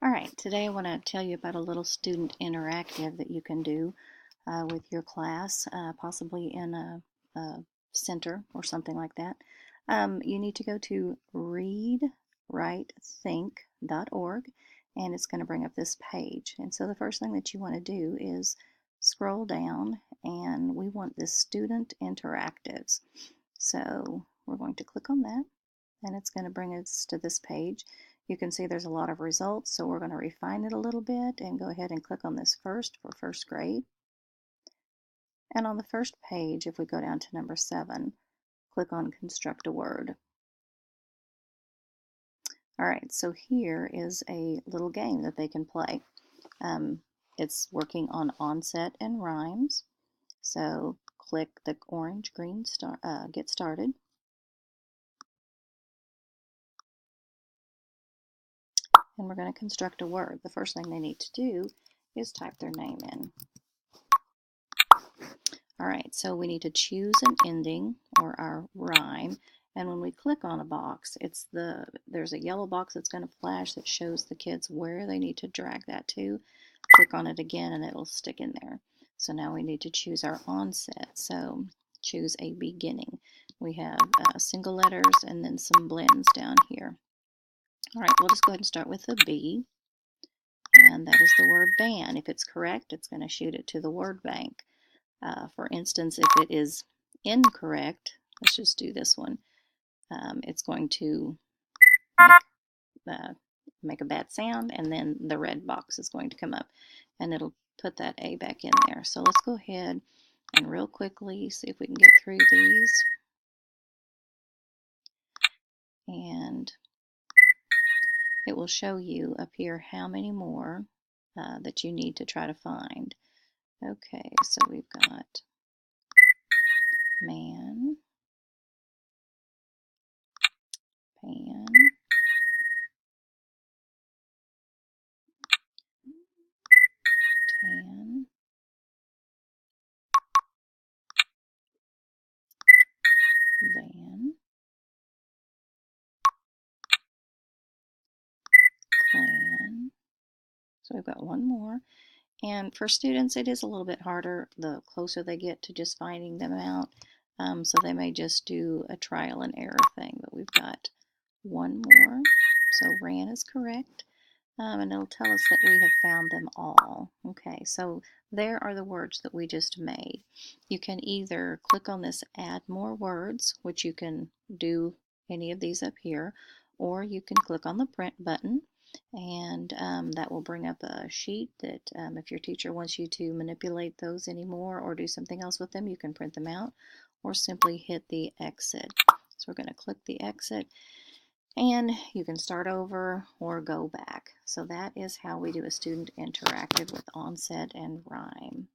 All right, today I want to tell you about a little student interactive that you can do with your class, possibly in a center or something like that. You need to go to readwritethink.org, and it's going to bring up this page. And so the first thing that you want to do is scroll down, and we want this student interactives. So we're going to click on that, and it's going to bring us to this page. You can see there's a lot of results, so we're going to refine it a little bit and go ahead and click on this first for first grade. And on the first page, if we go down to number 7, click on construct a word. All right, so here is a little game that they can play. It's working on onset and rhymes. So click the orange green get started. And we're going to construct a word. The first thing they need to do is type their name in. All right, so we need to choose an ending or our rhyme, and when we click on a box, there's a yellow box that's going to flash that shows the kids where they need to drag that to. Click on it again and it'll stick in there. So now we need to choose our onset, so choose a beginning. We have single letters and then some blends down here. All right, we'll just go ahead and start with the B, and that is the word ban. If it's correct, it's going to shoot it to the word bank. For instance, if it is incorrect, let's just do this one, it's going to make a bad sound, and then the red box is going to come up, and it'll put that A back in there. So let's go ahead and real quickly see if we can get through these. And it will show you up here how many more that you need to try to find. Okay, so we've got man, pan, tan, van, clan. So we've got one more. And for students, it is a little bit harder the closer they get to just finding them out. So they may just do a trial and error thing. But we've got one more. So ran is correct. And it'll tell us that we have found them all. Okay, so there are the words that we just made. You can either click on this add more words, which you can do any of these up here, or you can click on the print button, and that will bring up a sheet that if your teacher wants you to manipulate those anymore or do something else with them, you can print them out or simply hit the exit. So we're going to click the exit, and you can start over or go back. So that is how we do a student interactive with onset and rhyme.